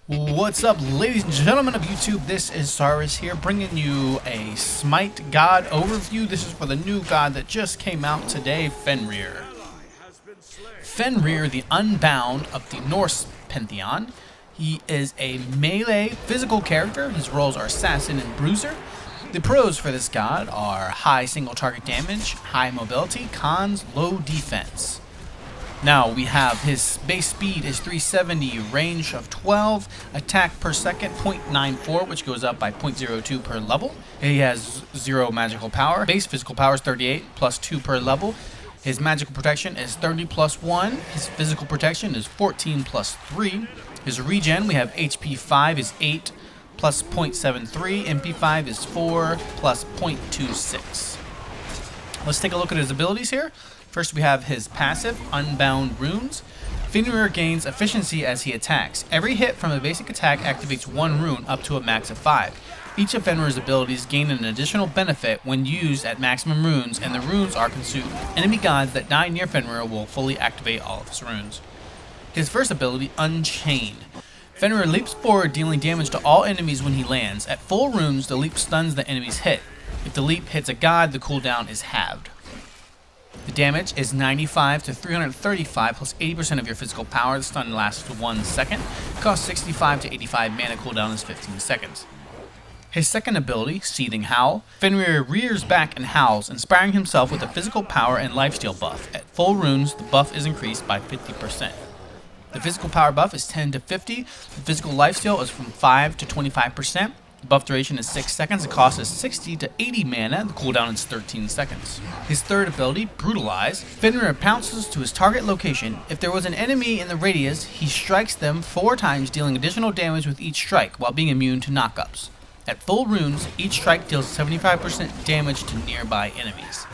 What's up, ladies and gentlemen of YouTube? This is Cyrus here, bringing you a Smite God overview. This is for the new god that just came out today, Fenrir. Fenrir, the Unbound of the Norse Pantheon. He is a melee physical character. His roles are Assassin and Bruiser. The pros for this god are high single target damage, high mobility, cons, low defense. Now we have his base speed is 370, range of 12, attack per second 0.94, which goes up by 0.02 per level. He has 0 magical power. Base physical power is 38 plus 2 per level. His magical protection is 30 plus 1. His physical protection is 14 plus 3. His regen, we have HP 5 is 8 plus 0.73. MP 5 is 4 plus 0.26. Let's take a look at his abilities here. First, we have his passive, Unbound Runes. Fenrir gains efficiency as he attacks. Every hit from a basic attack activates 1 rune up to a max of 5. Each of Fenrir's abilities gain an additional benefit when used at maximum runes, and the runes are consumed. Enemy gods that die near Fenrir will fully activate all of his runes. His first ability, Unchained. Fenrir leaps forward, dealing damage to all enemies when he lands. At full runes, the leap stuns the enemy's hit. If the leap hits a god, the cooldown is halved. The damage is 95 to 335 plus 80% of your physical power. The stun lasts for 1 second. Costs 65 to 85 mana. Cooldown is 15 seconds. His second ability, Seething Howl. Fenrir rears back and howls, inspiring himself with a physical power and lifesteal buff. At full runes, the buff is increased by 50%. The physical power buff is 10 to 50. The physical lifesteal is from 5 to 25%. The buff duration is 6 seconds. The cost is 60 to 80 mana. The cooldown is 13 seconds. His third ability, Brutalize. Fenrir pounces to his target location. If there was an enemy in the radius, he strikes them 4 times, dealing additional damage with each strike, while being immune to knockups. At full runes, each strike deals 75% damage to nearby enemies.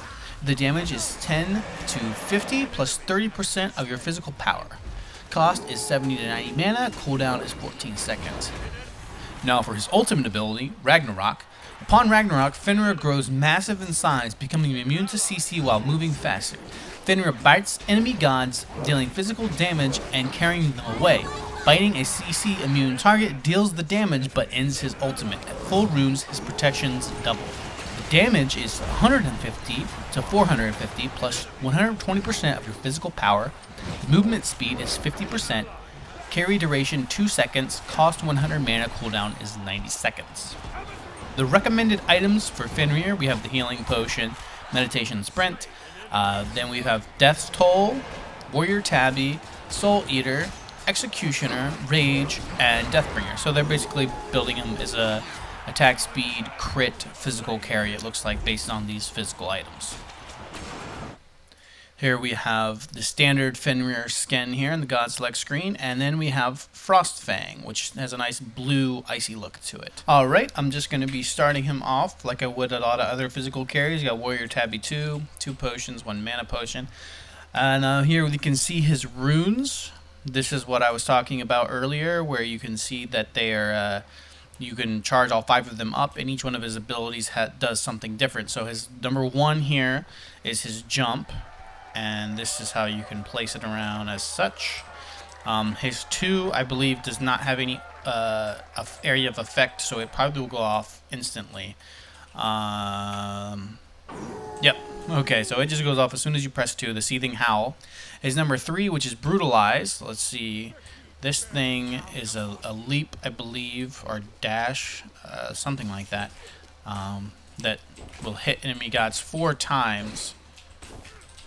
The damage is 10 to 50 plus 30% of your physical power. Cost is 70 to 90 mana. Cooldown is 14 seconds. Now for his ultimate ability, Ragnarok. Upon Ragnarok, Fenrir grows massive in size, becoming immune to CC while moving faster. Fenrir bites enemy gods, dealing physical damage and carrying them away. Biting a CC immune target deals the damage but ends his ultimate. At full runes, his protections double. The damage is 150 to 450 plus 120% of your physical power. The movement speed is 50%. Carry duration 2 seconds, cost 100 mana, cooldown is 90 seconds. The recommended items for Fenrir, we have the Healing Potion, Meditation Sprint, then we have Death's Toll, Warrior Tabby, Soul Eater, Executioner, Rage, and Deathbringer. So they're basically building him as a attack speed, crit, physical carry, it looks like, based on these physical items. Here we have the standard Fenrir skin here in the God Select screen, and then we have Frostfang, which has a nice blue, icy look to it. Alright, I'm just going to be starting him off like I would a lot of other physical carries. You got Warrior Tabby 2, 2 potions, 1 mana potion. And here we can see his runes. This is what I was talking about earlier, where you can see that they are... you can charge all 5 of them up, and each one of his abilities does something different. So his number 1 here is his jump. And this is how you can place it around as such. His 2, I believe, does not have any area of effect, so it probably will go off instantly. Yep. Okay, so it just goes off as soon as you press 2, the Seething Howl. His number 3, which is Brutalize. Let's see. This thing is a leap, I believe, or dash, something like that, that will hit enemy gods 4 times.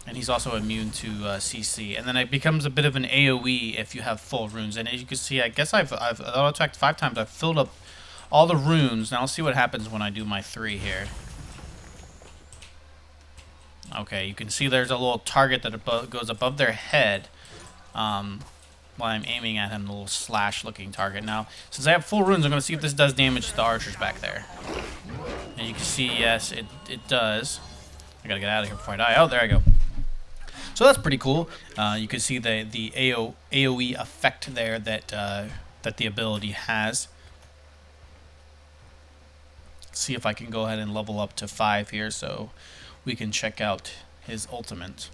And he's also immune to CC. And then it becomes a bit of an AoE if you have full runes. And as you can see, I guess I've auto-attacked 5 times. I've filled up all the runes. Now I'll see what happens when I do my 3 here. Okay, you can see there's a little target that goes above their head while I'm aiming at him, the little slash-looking target. Now, since I have full runes, I'm going to see if this does damage to the archers back there. And you can see, yes, it does. I gotta get out of here before I die. Oh, there I go. So that's pretty cool. You can see the AoE effect there that the ability has. Let's see if I can go ahead and level up to 5 here so we can check out his ultimate.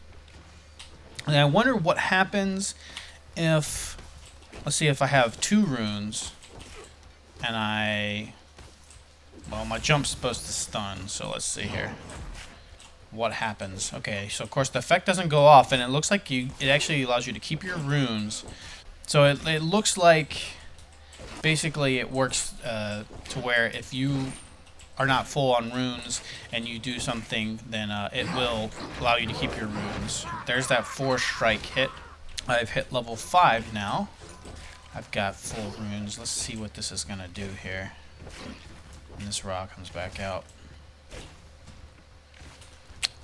And I wonder what happens if, let's see, if I have 2 runes and well, my jump's supposed to stun, so let's see here what happens. Okay, so of course the effect doesn't go off, and it looks like it actually allows you to keep your runes. So it looks like basically it works to where if you are not full on runes and you do something, then it will allow you to keep your runes. There's that 4-strike hit. I've hit level 5 now. I've got full runes. Let's see what this is gonna do here. And this rock comes back out.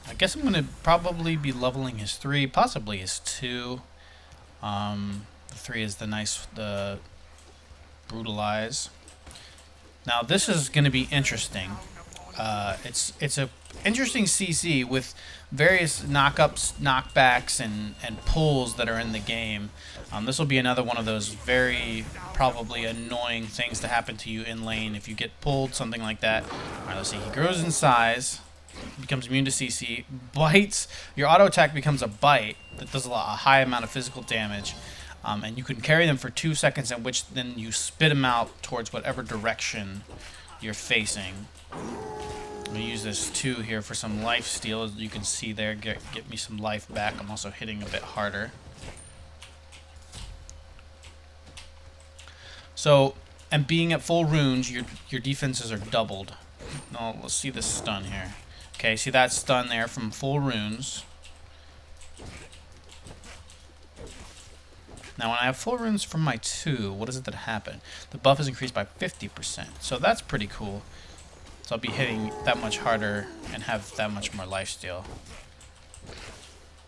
I guess I'm gonna probably be leveling his 3, possibly his 2. The 3 is the brutalize. Now this is going to be interesting. It's a interesting CC with various knockups, knockbacks, and pulls that are in the game. This will be another one of those very probably annoying things to happen to you in lane if you get pulled, something like that. All right, let's see. He grows in size, becomes immune to CC, bites. Your auto attack becomes a bite that does a high amount of physical damage. And you can carry them for 2 seconds, in which then you spit them out towards whatever direction you're facing. I'm going to use this 2 here for some life steal. As you can see there, get me some life back. I'm also hitting a bit harder. So, and being at full runes, your defenses are doubled. Now, let's see this stun here. Okay, see that stun there from full runes. Now, when I have full runes from my 2, what is it that happened? The buff is increased by 50%. So that's pretty cool. So I'll be hitting that much harder and have that much more lifesteal.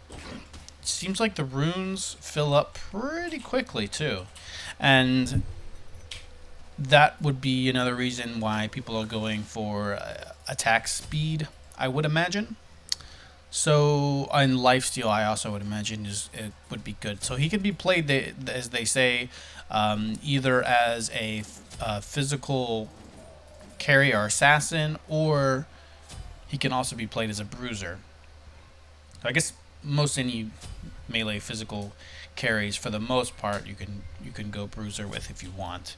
It seems like the runes fill up pretty quickly, too. And that would be another reason why people are going for attack speed, I would imagine. So, in lifesteal, I also would imagine it would be good. So he can be played, as they say, either as a physical carry or assassin, or he can also be played as a bruiser. So I guess most any melee physical carries, for the most part, you can go bruiser with if you want.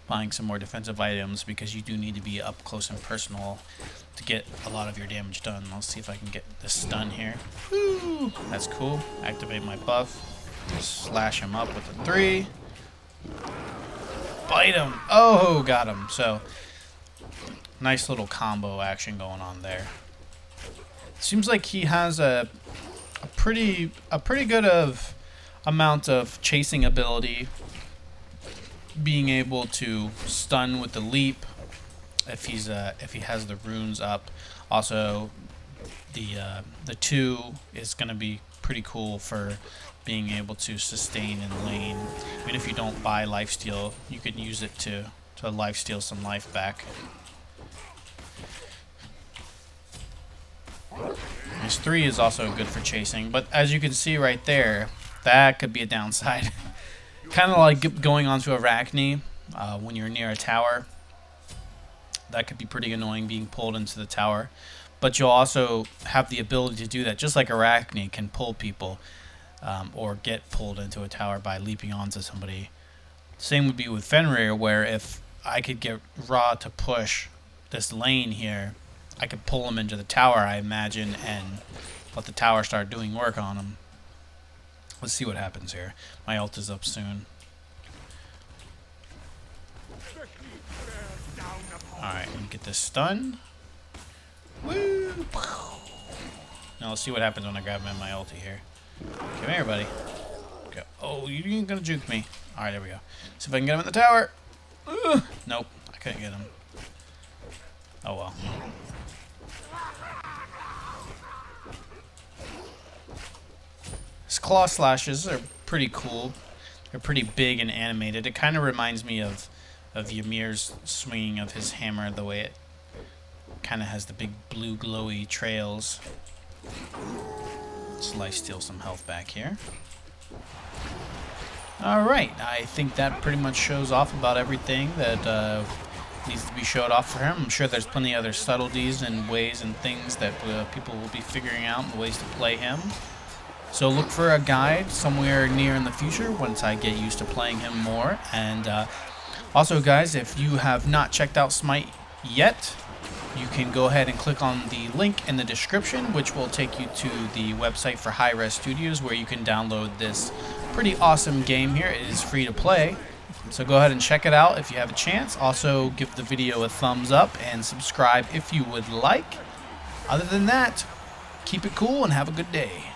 Buying some more defensive items, because you do need to be up close and personal to get a lot of your damage done. Let's see if I can get the stun here. Woo! That's cool. Activate my buff. Slash him up with a 3. Bite him. Oh, got him. So, nice little combo action going on there. Seems like he has a pretty good amount of chasing ability. Being able to stun with the leap if he has the runes up. Also, the 2 is going to be pretty cool for being able to sustain in lane. Even if you don't buy lifesteal, you can use it to lifesteal some life back. His 3 is also good for chasing, but as you can see right there, that could be a downside. Kind of like going onto Arachne when you're near a tower. That could be pretty annoying, being pulled into the tower. But you'll also have the ability to do that, just like Arachne can pull people or get pulled into a tower by leaping onto somebody. Same would be with Fenrir, where if I could get Ra to push this lane here, I could pull him into the tower, I imagine, and let the tower start doing work on him. Let's see what happens here. My ult is up soon. Alright, let me get this stun. Woo! Now let's see what happens when I grab him in my ulti here. Come here, buddy. Okay. Oh, you ain't gonna juke me. Alright, there we go. See if I can get him in the tower. Nope, I couldn't get him. Oh well. His claw slashes are pretty cool. They're pretty big and animated. It kind of reminds me of Ymir's swinging of his hammer, the way it kind of has the big blue glowy trails. Let's lifesteal some health back here. Alright, I think that pretty much shows off about everything that needs to be showed off for him. I'm sure there's plenty of other subtleties and ways and things that people will be figuring out and ways to play him. So look for a guide somewhere near in the future once I get used to playing him more. And Also, guys, if you have not checked out Smite yet, you can go ahead and click on the link in the description, which will take you to the website for Hi-Res Studios, where you can download this pretty awesome game here. It is free to play, so go ahead and check it out if you have a chance. Also, give the video a thumbs up and subscribe if you would like. Other than that, keep it cool and have a good day.